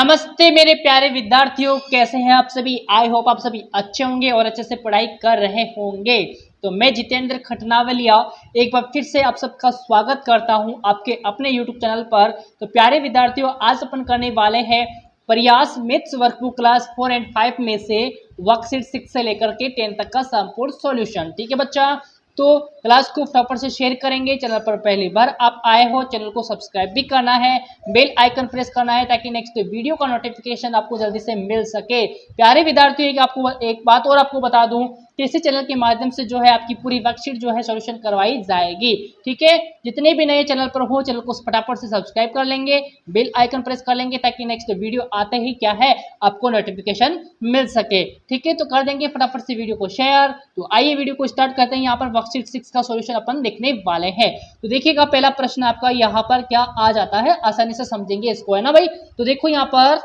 नमस्ते मेरे प्यारे विद्यार्थियों, कैसे हैं आप सभी। आई होप आप सभी अच्छे होंगे और अच्छे से पढ़ाई कर रहे होंगे। तो मैं जितेंद्र खटनावलिया एक बार फिर से आप सबका स्वागत करता हूं आपके अपने YouTube चैनल पर। तो प्यारे विद्यार्थियों, आज अपन करने वाले हैं प्रयास मैथ्स वर्कबुक क्लास 4 एंड 5 में से वर्कशीट 6 से लेकर के 10 तक का संपूर्ण सॉल्यूशन। ठीक है बच्चा, तो क्लास को फटाफट से शेयर करेंगे। चैनल पर पहली बार आप आए हो, चैनल को सब्सक्राइब भी करना है, बेल आइकन प्रेस करना है ताकि नेक्स्ट वीडियो का नोटिफिकेशन आपको जल्दी से मिल सके। प्यारे विद्यार्थियों, आपको एक बात और आपको बता दूं कि इसी चैनल के माध्यम से जो है आपकी पूरी वर्कशीट जो है सॉल्यूशन करवाई जाएगी। ठीक है, जितने भी नए चैनल पर हो, चैनल को फटाफट से सब्सक्राइब कर लेंगे, बेल आइकन प्रेस कर लेंगे ताकि नेक्स्ट वीडियो आते ही क्या है आपको नोटिफिकेशन मिल सके। ठीक है, तो कर देंगे फटाफट से वीडियो को शेयर। तो आइए वीडियो को स्टार्ट करते हैं। यहाँ पर वर्कशीट 6 का सॉल्यूशन अपन देखने वाले हैं। तो देखिएगा, पहला प्रश्न आपका यहाँ पर क्या आ जाता है, आसानी से समझेंगे इसको, है ना भाई। तो देखो यहाँ पर,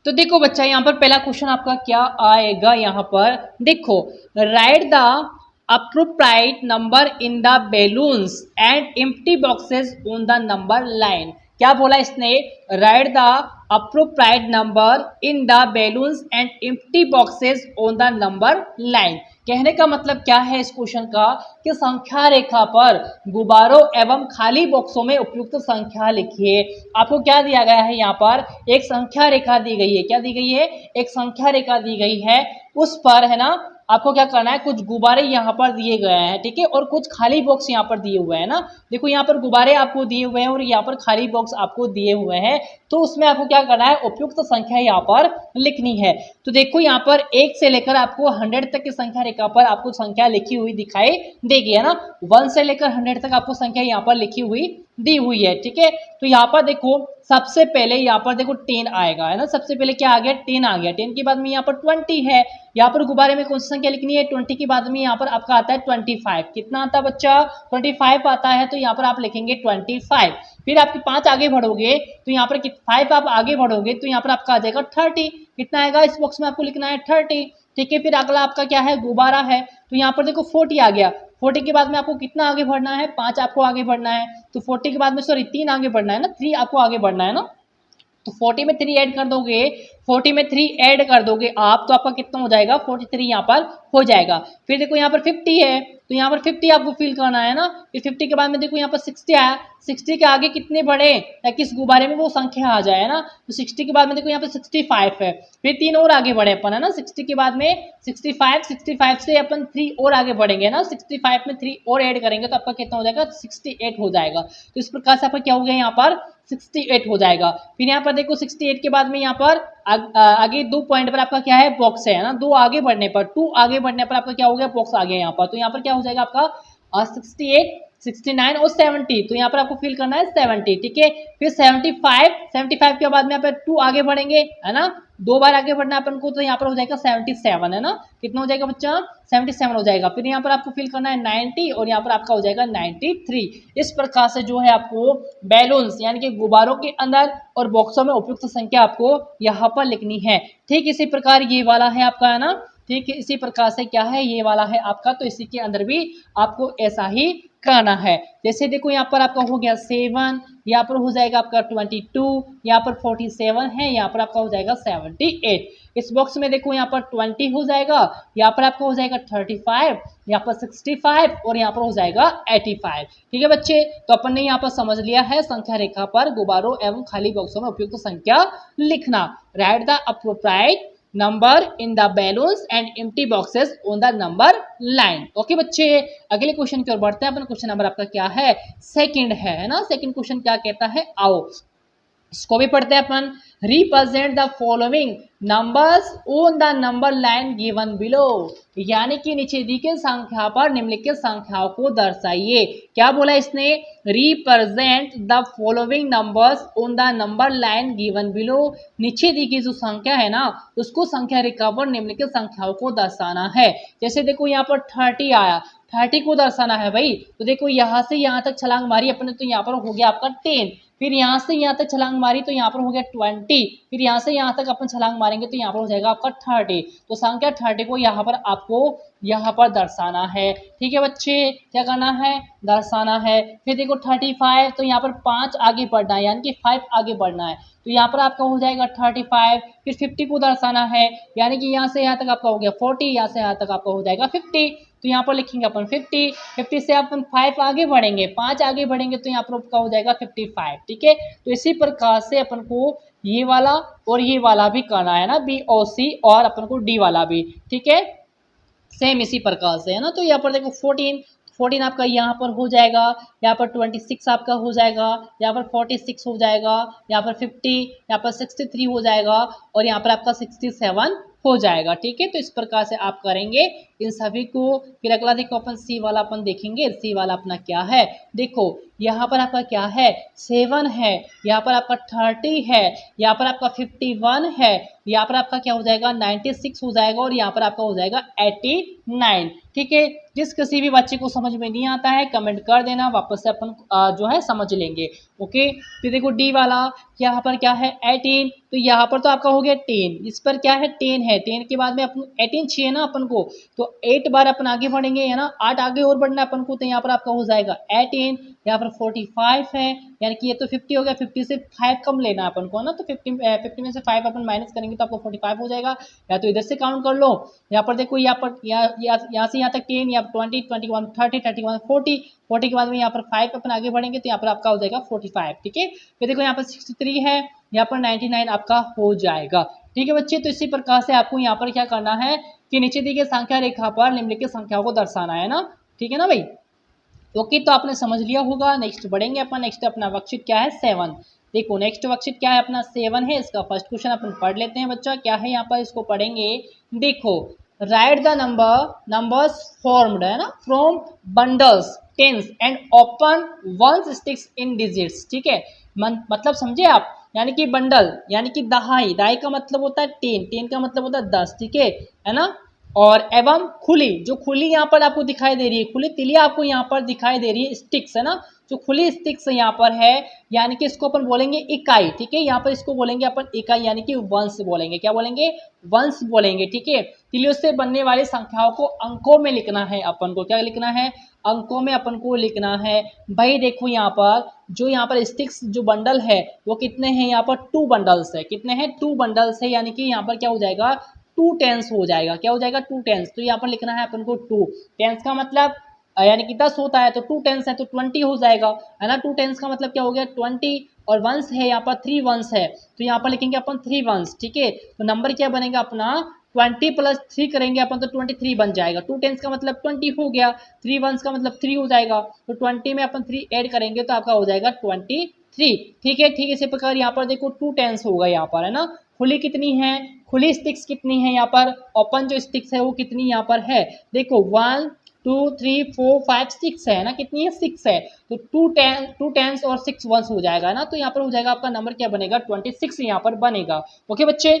तो देखो बच्चा, यहाँ पर पहला क्वेश्चन आपका क्या आएगा। यहाँ पर देखो, right the appropriate number in the balloons and empty boxes on the number line। क्या बोला इसने, right the appropriate number in the balloons and empty boxes on the number line। कहने का मतलब क्या है इस क्वेश्चन का कि संख्या रेखा पर गुब्बारों एवं खाली बॉक्सों में उपयुक्त संख्या लिखिए। आपको क्या दिया गया है, यहाँ पर एक संख्या रेखा दी गई है। क्या दी गई है, एक संख्या रेखा दी गई है। उस पर है ना आपको क्या करना है, कुछ गुब्बारे यहाँ पर दिए गए हैं, ठीक है, और कुछ खाली बॉक्स यहाँ पर दिए हुए हैं ना। देखो यहाँ पर गुब्बारे आपको दिए हुए हैं और यहाँ पर खाली बॉक्स आपको दिए हुए हैं। तो उसमें आपको क्या करना है, उपयुक्त संख्या यहाँ पर लिखनी है। तो देखो यहाँ पर 1 से लेकर आपको 100 तक की संख्या रेखा पर आपको संख्या लिखी हुई दिखाई देगी, है ना। 1 से लेकर 100 तक आपको संख्या यहाँ पर लिखी हुई दी हुई है। ठीक है, तो यहाँ पर देखो सबसे पहले यहाँ पर देखो 10 आएगा, है ना। सबसे पहले क्या आ गया, 10 आ गया। 10 के बाद में यहाँ पर 20 है। यहाँ पर गुब्बारे में कौन सी संख्या लिखनी है, 20 के बाद में यहाँ पर आपका आता है 25। कितना आता है बच्चा, 25 आता है। तो यहाँ पर आप लिखेंगे 25। फिर आपके 5 आगे बढ़ोगे तो यहाँ पर 5 आप आगे बढ़ोगे तो यहाँ पर आपका आ जाएगा 30। कितना आएगा, इस बॉक्स में आपको लिखना है 30। ठीक है, फिर अगला आपका क्या है, गुब्बारा है। तो यहाँ पर देखो 40 आ गया। 40 के बाद में आपको कितना आगे बढ़ना है, 5 आपको आगे बढ़ना है। तो 40 के बाद में 3 आगे बढ़ना है ना, 3 आपको आगे बढ़ना है ना। तो 40 में 3 ऐड कर दोगे, 40 में 3 ऐड कर दोगे आप, तो आपका कितना हो जाएगा, 43 यहाँ पर हो जाएगा। फिर देखो यहाँ पर 50 है, तो यहाँ पर 50 आपको फिल करना है ना। फिर 50 के बाद में देखो यहाँ पर 60 आया। 60 के आगे कितने बढ़े ताकि इस गुब्बारे में वो संख्या आ जाए ना। तो 60 के बाद में देखो यहाँ पर 65 है। फिर 3 और आगे बढ़े अपन, है ना। 60 के बाद में 65 से अपन 3 और आगे बढ़ेंगे ना। 65 में 3 और ऐड करेंगे तो आपका कितना हो जाएगा, 68 हो जाएगा। तो इस प्रकार से आपका क्या हो गया, यहाँ पर 68 हो जाएगा। फिर यहाँ पर देखो 68 के बाद में यहाँ पर आगे 2 पॉइंट पर आपका क्या है, बॉक्स है ना। 2 आगे बढ़ने पर, 2 आगे बढ़ने पर आपका क्या हो गया, बॉक्स आ गया यहाँ पर। तो यहाँ पर क्या हो जाएगा आपका 68, 69 और 70। तो यहाँ पर आपको फिल करना है 70। ठीक है, फिर 75 के बाद में यहाँ पर 2 आगे बढ़ेंगे, है ना। 2 बार आगे बढ़ना है अपन को, तो यहाँ पर हो जाएगा 77, है ना। कितना हो जाएगा बच्चा, 77 हो जाएगा। फिर यहाँ पर आपको फिल करना है 90 और यहाँ पर आपका हो जाएगा 93। इस प्रकार से जो है आपको बैलून्स यानी कि गुब्बारों के अंदर और बॉक्सों में उपयुक्त संख्या आपको यहाँ पर लिखनी है। ठीक इसी प्रकार ये वाला है आपका, है ना। ठीक है, इसी प्रकार से क्या है, ये वाला है आपका। तो इसी के अंदर भी आपको ऐसा ही करना है। जैसे देखो यहाँ पर आपका हो गया 7, यहाँ पर हो जाएगा आपका 22, यहाँ पर 47 है, यहाँ पर आपका हो जाएगा 78। इस बॉक्स में देखो यहाँ पर 20 हो जाएगा, यहाँ पर आपका हो जाएगा 35, यहाँ पर 65 और यहाँ पर हो जाएगा 85। ठीक है बच्चे, तो अपन ने यहाँ पर समझ लिया है संख्या रेखा पर गुब्बारों एवं खाली बॉक्सों में उपयुक्त संख्या लिखना। Right the appropriate number in the balloons and empty boxes on the number line. Okay बच्चे, अगले क्वेश्चन की ओर बढ़ते हैं अपन। क्वेश्चन नंबर आपका क्या है, सेकंड है ना। सेकंड क्वेश्चन क्या कहता है, आओ इसको भी पढ़ते हैं अपन। Represent the following numbers on the number line given below. यानी कि नीचे दी गई संख्या पर निम्नलिखित संख्याओं को दर्शाइए। क्या बोला इसने, represent the following numbers on the number line given below. नीचे दी गई जो संख्या है ना, उसको संख्या रेखा पर निम्नलिखित संख्याओं को दर्शाना है। जैसे देखो यहाँ पर 30 आया, 30 को दर्शाना है भाई। तो देखो यहाँ से यहाँ तक छलांग मारी अपने, तो यहाँ पर हो गया आपका 10। फिर यहाँ से यहाँ तक छलांग मारी तो यहाँ पर हो गया 20। फिर यहाँ से यहाँ तक अपन छलांग मारेंगे तो यहाँ पर हो जाएगा आपका 30। तो संख्या 30 को यहाँ पर आपको यहाँ पर दर्शाना है। ठीक है बच्चे, क्या करना है, दर्शाना है। फिर देखो 35, तो यहाँ पर 5 आगे बढ़ना है, यानी कि 5 आगे बढ़ना है, तो यहाँ पर आपका हो जाएगा 35। फिर 50 को दर्शाना है, यानी कि यहाँ से यहाँ तक आपका हो गया 40, यहाँ से यहाँ तक आपका हो जाएगा 50, तो यहाँ पर लिखेंगे अपन 50। 50 से अपन 5 आगे बढ़ेंगे, 5 आगे बढ़ेंगे, तो यहाँ पर आपका हो जाएगा 55। ठीक है, तो इसी प्रकार से अपन को ये वाला और ये वाला भी करना है ना, बी और सी, और अपन को डी वाला भी। ठीक है, सेम इसी प्रकार से है ना। तो यहाँ पर देखो 14 आपका यहाँ पर हो जाएगा, यहाँ पर 26 आपका हो जाएगा, यहाँ पर 46 हो जाएगा, यहाँ पर 50, यहाँ पर 63 हो जाएगा, और यहाँ पर आपका 67 हो जाएगा। ठीक है, तो इस प्रकार से आप करेंगे इन सभी को। फिर अगला देखो अपन सी वाला अपन देखेंगे, सी वाला अपना क्या है, देखो यहाँ पर आपका क्या है 7 है, यहाँ पर आपका 30 है, यहाँ पर आपका 51 है, यहाँ पर आपका क्या हो जाएगा 96 हो जाएगा, और यहाँ पर आपका हो जाएगा 89। ठीक है, जिस किसी भी बच्चे को समझ में नहीं आता है कमेंट कर देना, वापस से अपन जो है समझ लेंगे। ओके, फिर देखो डी वाला, यहाँ पर क्या है 18, तो यहाँ पर तो आपका हो गया 10, इस पर क्या है 10 है, 10 के बाद में अपन 18 चाहिए ना अपन को, तो 8 बार अपन आगे बढ़ेंगे है ना, 8 आगे और बढ़ना अपन को, तो यहाँ पर आपका हो जाएगा 18। यहाँ पर 45 है, यानी कि ये तो 50 हो गया, 50 से 5 कम लेना है अपन को ना, तो 50 में से 5 अपन माइनस करेंगे तो आपको 45 हो जाएगा, या तो इधर से काउंट कर लो। यहाँ पर देखो यहाँ पर यहाँ से यहाँ तक 10, यहाँ पर 20, 21, 30, 31, 40 के बाद में यहाँ पर 5 अपन आगे बढ़ेंगे, तो यहाँ पर आपका हो जाएगा 45। ठीक है, फिर देखो यहाँ पर 63 है, यहाँ पर 99 आपका हो जाएगा। ठीक है बच्चे, तो इसी प्रकार से आपको यहाँ पर क्या करना है कि नीचे दी गई संख्या रेखा पर निम्नलिखित संख्याओं को दर्शाना है ना। ठीक है ना भाई, ओके, तो आपने समझ लिया होगा। नेक्स्ट बढ़ेंगे अपन, नेक्स्ट अपना वर्कशीट क्या है 7। देखो नेक्स्ट वर्कशीट क्या है अपना 7 है, इसका फर्स्ट क्वेश्चन अपन पढ़ लेते हैं बच्चा, क्या है यहाँ पर इसको पढ़ेंगे। देखो राइट द नंबर्स फॉर्म्ड है ना from bundles tens and open ones sticks in digits. ठीक है, मतलब समझे आप, यानी कि बंडल यानी कि दहाई, दहाई का मतलब होता है 10, 10 का मतलब होता है 10। ठीक है ना, और एवं खुली, जो खुली यहाँ पर आपको दिखाई दे रही है, खुली तिलिया आपको यहाँ पर दिखाई दे रही है, स्टिक्स है ना, जो खुली स्टिक्स यहाँ पर है, यानी कि इसको अपन बोलेंगे इकाई। ठीक है, यहाँ पर इसको बोलेंगे अपन इकाई, यानी कि वंश बोलेंगे, क्या बोलेंगे वंश बोलेंगे। ठीक है, तिलियों से बनने वाली संख्याओं को अंकों में लिखना है अपन को, क्या लिखना है अंकों में अपन को लिखना है। भाई देखो यहाँ पर जो यहाँ पर स्टिक्स जो बंडल है वो कितने हैं, यहाँ पर 2 बंडल्स है, कितने हैं 2 बंडल्स है, यानी कि यहाँ पर क्या हो जाएगा 2 टेंस हो जाएगा, क्या हो जाएगा 2 टेंस। तो यहाँ पर लिखना है अपन को 2 टेंस का मतलब यानी कि 10 होता है, तो 2 टेंस है तो 20 हो जाएगा, है ना। 2 टेंस का मतलब क्या हो गया 20, और वंस है यहाँ पर 3 वंस है, तो यहाँ पर लिखेंगे अपन 3 वंस। ठीक है, तो नंबर क्या बनेगा अपना 20 + 3 करेंगे अपन तो 23 बन जाएगा। 2 टेंस का मतलब 20 हो गया, 3 वंस का मतलब 3 हो जाएगा, तो 20 में अपन 3 ऐड करेंगे तो आपका हो जाएगा 23। ठीक है, ठीक इसी प्रकार यहाँ पर देखो 2 टेंस होगा यहाँ पर, है ना। खुली कितनी है, खुली स्टिक्स कितनी है यहाँ पर, ओपन जो स्टिक्स है वो कितनी यहाँ पर है, देखो 1 2 3 4 5 6 है ना, कितनी है 6 है, तो 2 टेंस और 6 वंस हो जाएगा ना, तो यहाँ पर हो जाएगा आपका नंबर क्या बनेगा 26 यहाँ पर बनेगा। ओके बच्चे,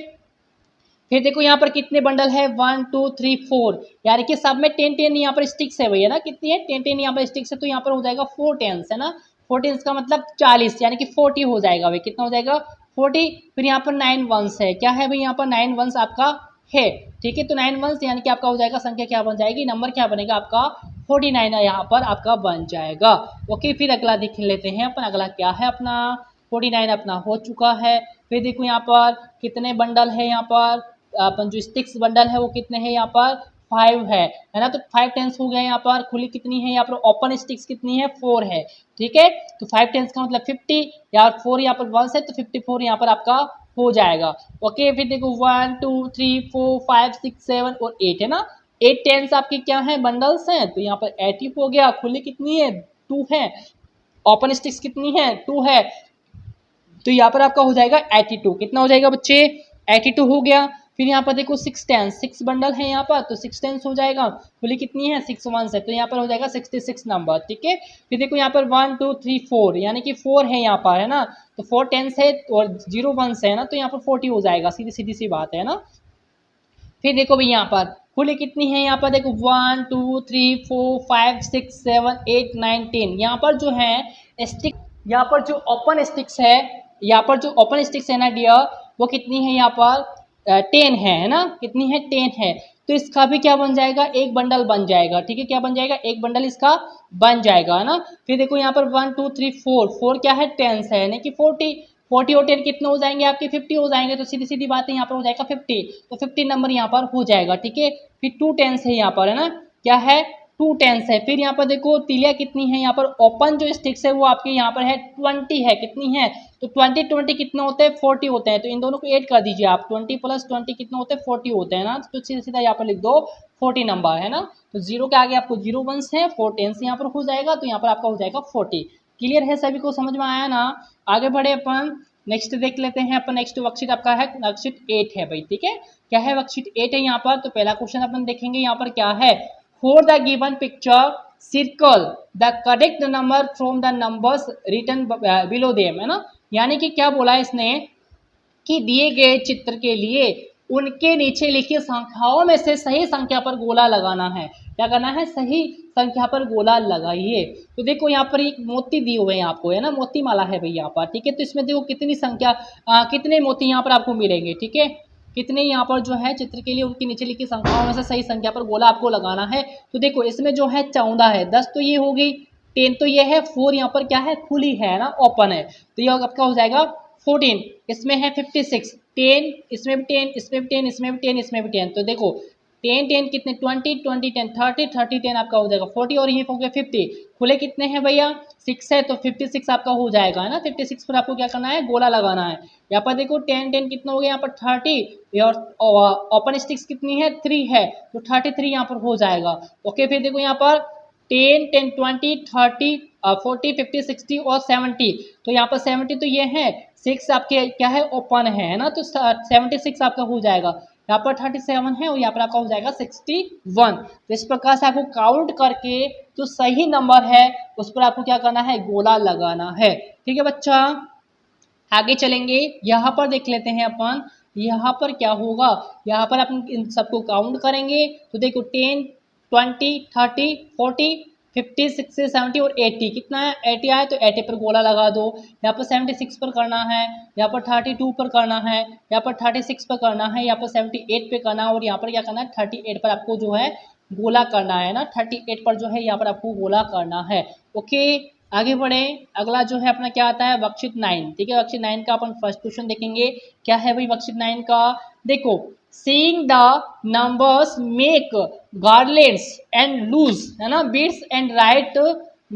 फिर देखो यहाँ पर कितने बंडल है 1 2 3 4, यानी कि सब में 10 10 यहाँ पर स्टिक्स है भैया ना, कितनी है 10 10 यहाँ पर स्टिक्स है, तो यहाँ पर हो जाएगा 4 टेंस है ना, 4 टेंस का मतलब 40, यानी कि 40 हो जाएगा भाई, कितना हो जाएगा 40। फिर यहाँ पर 9 वंस है, क्या है भाई यहाँ पर 9 वंस आपका है। ठीक है, तो 9 वंस यानी कि आपका हो जाएगा संख्या क्या बन जाएगी, नंबर क्या बनेगा आपका 49 यहाँ पर आपका बन जाएगा। ओके, फिर अगला देख लेते हैं अपन, अगला क्या है अपना 49 अपना हो चुका है। फिर देखो यहाँ पर कितने बंडल है, यहाँ पर अपन जो स्टिक्स बंडल है वो कितने हैं यहाँ पर 5 है ना, तो 5 टेंस हो गया यहाँ पर। खुली कितनी है यहाँ पर, ओपन स्टिक्स कितनी है 4 है। ठीक है, तो 5 टेंस का मतलब 50, यार 4 यहाँ पर वंस है तो 54 यहाँ पर आपका हो जाएगा। ओके, फिर देखो 1 2 3 4 5 6 7 और 8 है ना, 8 टेंस आपके क्या है बंडल्स हैं, तो यहाँ पर 80 हो गया। खुली कितनी है 2 है, ओपन स्टिक्स कितनी है 2 है, तो यहाँ पर आपका हो जाएगा 82। कितना हो जाएगा बच्चे 82 हो गया। फिर यहाँ पर देखो 6 टेंस, 6 बंडल है यहाँ पर, तो 6 टेंस हो जाएगा। खुली कितनी है 6 वंस है, तो यहाँ पर हो जाएगा 66 नंबर। ठीक है, फिर देखो यहाँ पर 1 2 3 4 यानी कि 4 है यहाँ पर, है ना, तो 4 टेंस है और 0 वंस है ना, तो यहाँ पर 40 हो जाएगा, सीधी सीधी सी बात है ना। फिर देखो भाई यहाँ पर खुली कितनी है, यहाँ पर देखो 1 2 3 4 5 6 7 8 9 10, यहाँ पर जो है स्टिक, यहाँ पर जो ओपन स्टिक्स है, यहाँ पर जो ओपन स्टिक्स है ना डियर, वो कितनी है यहाँ पर 10 है ना, कितनी है 10 है। तो तो इसका भी क्या बन जाएगा, एक बंडल बन जाएगा। ठीक है, क्या बन जाएगा, एक बंडल इसका बन जाएगा, है ना। फिर देखो यहाँ पर 1 2 3 4, 4 क्या है, टेंस है, यानी कि 40, 40 और 10 कितने हो जाएंगे आपके, 50 हो जाएंगे। तो सीधी सीधी बात है, यहाँ पर हो जाएगा 50, तो 50 नंबर यहाँ पर हो जाएगा। ठीक है, फिर 2 टेंस है यहाँ पर, है ना, क्या है, 2 टेंस है। फिर यहाँ पर देखो तीलियां कितनी है, यहाँ पर ओपन जो स्टिक्स है वो आपके यहाँ पर है 20 है, कितनी है, तो 20 20 कितने होते हैं, 40 होते हैं। तो इन दोनों को ऐड कर दीजिए आप, 20 प्लस 20 कितने होते हैं, 40 होते हैं ना। तो सीधा सीधा यहाँ पर लिख दो 40 नंबर, है ना। तो जीरो के आगे आपको 0 वंस है, 4 टेंस यहाँ पर हो जाएगा, तो यहाँ पर आपका हो जाएगा 40। क्लियर है, सभी को समझ में आया ना। आगे बढ़े अपन, नेक्स्ट देख लेते हैं अपन। नेक्स्ट वर्कशीट आपका है वर्कशीट 8 है भाई। ठीक है, क्या है, वर्कशीट 8 है यहाँ पर। तो पहला क्वेश्चन अपन देखेंगे यहाँ पर क्या है, for the given picture circle the correct number from the numbers written below them, है ना। यानी कि क्या बोला है इसने कि दिए गए चित्र के लिए उनके नीचे लिखी संख्याओं में से सही संख्या पर गोला लगाना है। क्या करना है, सही संख्या पर गोला लगाइए। तो देखो यहाँ पर एक मोती दी हुए हैं आपको, है ना, मोती माला है भाई यहाँ पर। ठीक है, तो इसमें देखो कितनी संख्या, कितने मोती यहाँ पर आपको मिलेंगे। ठीक है, कितने यहाँ पर जो है चित्र के लिए उनके नीचे लिखी संख्याओं में से सही संख्या पर गोला आपको लगाना है। तो देखो इसमें जो है 14 है, 10 तो ये हो गई, 10 तो ये है, 4 यहाँ पर क्या है, खुली है ना, ओपन है। तो ये आपका हो जाएगा 14, इसमें है 56, 10, इसमें भी 10, इसमें भी 10, इसमें भी 10, इसमें भी 10। तो देखो 10 10 कितने, 20 20 10 30 30 10 आपका हो जाएगा 40, और ये हो गया 50। खुले कितने हैं भैया, 6 है, तो 56 आपका हो जाएगा, है ना। 56 पर आपको क्या करना है, गोला लगाना है। यहाँ पर देखो 10 10 कितना हो गया, यहाँ पर 30, और ओपन स्टिक्स कितनी है, 3 है, तो 33 यहाँ पर हो जाएगा। ओके, फिर देखो यहाँ पर 10 10 20 30 40 50 60 और 70। तो यहाँ पर 70 तो ये है, 6 आपके क्या है, ओपन है ना, तो 76 आपका हो जाएगा। यहाँ पर 37 है, और यहाँ पर आपका हो जाएगा 61। तो इस प्रकार से आपको काउंट करके जो सही नंबर है उस पर आपको क्या करना है, गोला लगाना है। ठीक है बच्चा, आगे चलेंगे, यहाँ पर देख लेते हैं अपन। यहाँ पर क्या होगा, यहाँ पर अपन इन सबको काउंट करेंगे। तो देखो 10 20 30 40 50 60 70 और 80, कितना है, 80 आए, तो 80 पर गोला लगा दो। यहाँ पर 76 पर करना है, यहाँ पर 32 पर करना है, यहाँ पर 36 पर करना है, यहाँ पर 78 पे करना है, और यहाँ पर क्या करना है, 38 पर आपको जो है गोला करना है ना। 38 पर जो है यहाँ पर आपको गोला करना है। ओके, आगे बढ़े, अगला जो है अपना क्या आता है, वर्कशीट 9। ठीक है, वर्कशीट 9 का अपन फर्स्ट क्वेश्चन देखेंगे। क्या है भाई वर्कशीट 9 का, देखो seeing the numbers make garlands and loose, है ना, beads and write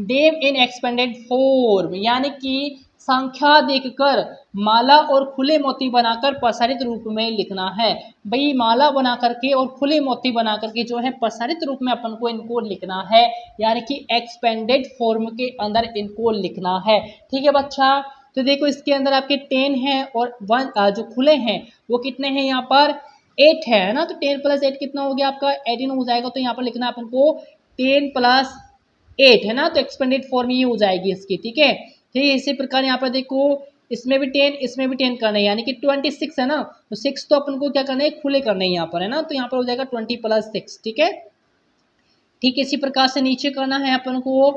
them in expanded form, यानी कि संख्या देखकर माला और खुले मोती बनाकर प्रसारित रूप में लिखना है। भाई माला बना करके और खुले मोती बना करके जो है प्रसारित रूप में अपन को इनको लिखना है, यानी कि एक्सपेंडेड फॉर्म के अंदर इनको लिखना है। ठीक है बच्चा, तो देखो इसके अंदर आपके 10 हैं और 1 जो खुले हैं वो कितने हैं, यहाँ पर 8 है ना। तो 10 प्लस 8 कितना हो गया आपका, 18 हो जाएगा। तो यहाँ पर लिखना अपन को 10 प्लस 8, है ना, तो एक्सपेंडेड फॉर्म ये हो जाएगी इसकी। ठीक है, ठीक है, इसी प्रकार यहाँ पर देखो इसमें भी 10, इसमें भी 10 करना है, यानी कि 26 है ना। तो 6 तो अपन को क्या करना है, खुले करने हैं यहाँ पर, है ना। तो यहाँ पर हो जाएगा 20 प्लस 6। ठीक है, ठीक इसी प्रकार से नीचे करना है अपन को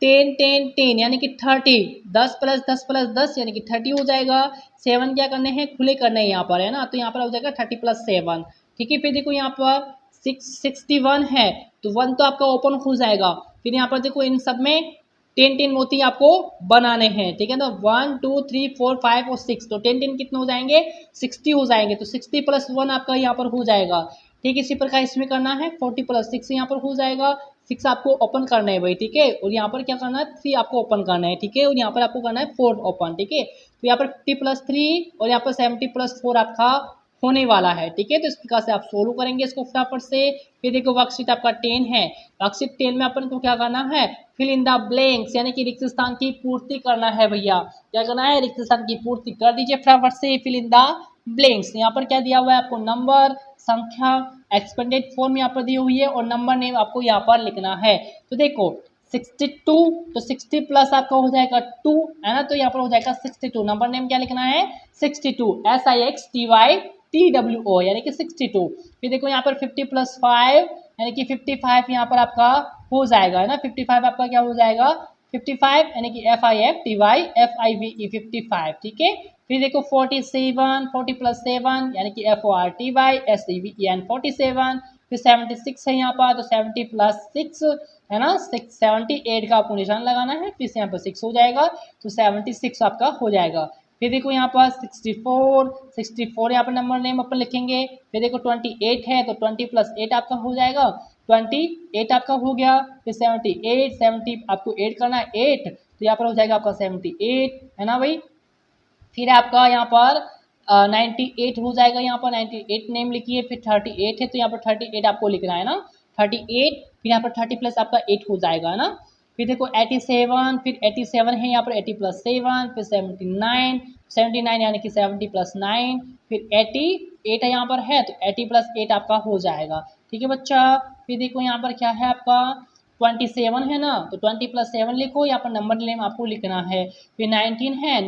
10 10 10, यानी कि 30, 10 प्लस 10 प्लस 10 यानी कि 30 हो जाएगा। 7 क्या करने हैं, खुले करने हैं यहाँ पर, है ना। तो यहाँ पर हो जाएगा 30 प्लस 7। ठीक है, फिर देखो यहाँ पर 61 है, तो 1 तो आपका ओपन हो जाएगा। फिर यहाँ पर देखो इन सब में 10 10 मोती आपको बनाने हैं। ठीक है, तो 1 2 3 4 5 और 6, तो 10 10 कितने हो जाएंगे, 60 हो जाएंगे। तो 60 प्लस 1 आपका यहाँ पर हो जाएगा। ठीक है, इसी प्रकार इसमें करना है 40 प्लस 6 यहाँ पर हो जाएगा। 6 आपको ओपन करना है भाई। ठीक है, और यहाँ पर क्या करना है, 3 आपको ओपन करना है। ठीक है, और यहाँ पर आपको करना है 4 ओपन। ठीक है, तो यहाँ पर 50 प्लस 3 और यहाँ पर 70 प्लस 4 आपका होने वाला है। ठीक है, तो इस प्रकार से आप सोल्व करेंगे इसको फटाफट से। फिर देखो वर्कशीट आपका 10 है, वर्कशीट 10 में अपन को क्या करना है, फिल इन द ब्लैंक्स, यानी कि रिक्त स्थान की पूर्ति करना है भैया। क्या करना है, रिक्त स्थान की पूर्ति कर दीजिए फटाफट से। फिल इन द ब्लैंक्स, यहाँ पर क्या दिया हुआ है आपको, नंबर, संख्या, एक्सपेंडेड फॉर्म यहाँ पर दी हुई है, और नंबर नेम आपको यहाँ पर लिखना है। तो देखो 62, तो 60 प्लस आपका हो जाएगा 2, है ना। तो यहाँ पर हो जाएगा 62, नंबर नेम क्या लिखना है, 62, SIXTYTWO, यानी कि 62। फिर देखो यहाँ पर 50 प्लस 5 यानी कि 55 यहाँ पर आपका हो जाएगा, है ना। 55 आपका क्या हो जाएगा, 55 यानी कि FIFTY FIVE 55। ठीक है, फिर देखो 47, 40 प्लस 7 यानी कि FORTY SEVEN 47। फिर 76 है यहाँ पर, तो 70 प्लस 6 है ना, 78 का आपको निशान लगाना है, फिर से यहाँ पर 6 हो जाएगा, तो 76 आपका हो जाएगा। फिर देखो यहाँ पर 64 यहाँ पर नंबर नेम अपन लिखेंगे। फिर देखो 28 है, तो 20 प्लस 8 आपका हो जाएगा, 28 आपका हो गया। फिर 78, 70 आपको 8 करना है, 8 तो यहाँ पर हो जाएगा आपका 78 है ना भाई। फिर आपका यहाँ पर 98 हो जाएगा, यहाँ पर 98 नेम लिखिए। फिर 38 है, तो यहाँ पर 38 आपको लिखना है ना, 38। फिर यहाँ पर 30 प्लस आपका 8 हो जाएगा है ना। फिर देखो 87, फिर 87 है यहाँ पर, 80 प्लस 7, फिर 79 यानी कि 70 प्लस 9, फिर 88 यहाँ पर है, तो 80 प्लस 8 आपका हो जाएगा। ठीक है बच्चा। फिर देखो यहाँ पर क्या है आपका 27 है ना, तो 20 प्लस 7 लिखो, यहाँ पर नंबर नेम आपको लिखना है। फिर 19 है,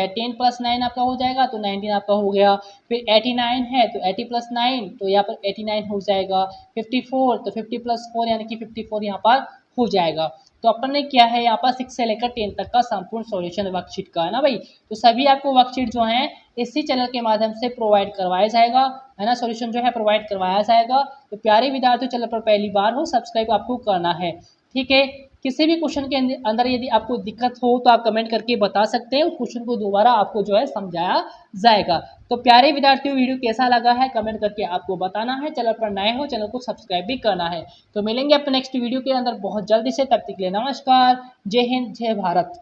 10 प्लस 9 आपका हो जाएगा, तो 19 आपका हो गया। फिर 89 है, तो 80 प्लस 9, तो यहाँ पर 89 हो जाएगा। 54, तो 50 प्लस 4 यानी कि 54 यहाँ पर हो जाएगा। तो अपन ने किया है यहाँ पर 6 से लेकर 10 तक का संपूर्ण सॉल्यूशन वर्कशीट का है ना भाई। तो सभी आपको वर्कशीट जो है इसी चैनल के माध्यम से प्रोवाइड करवाया जाएगा है ना, सॉल्यूशन जो है प्रोवाइड करवाया जाएगा। तो प्यारे विद्यार्थियों, चैनल पर पहली बार हो सब्सक्राइब आपको करना है। ठीक है, किसी भी क्वेश्चन के अंदर यदि आपको दिक्कत हो तो आप कमेंट करके बता सकते हैं, उस क्वेश्चन को दोबारा आपको जो है समझाया जाएगा। तो प्यारे विद्यार्थियों, वीडियो कैसा लगा है कमेंट करके आपको बताना है। चैनल पर नए हो चैनल को सब्सक्राइब भी करना है। तो मिलेंगे अपने नेक्स्ट वीडियो के अंदर बहुत जल्दी से, तब तक के लिए नमस्कार, जय हिंद, जय भारत।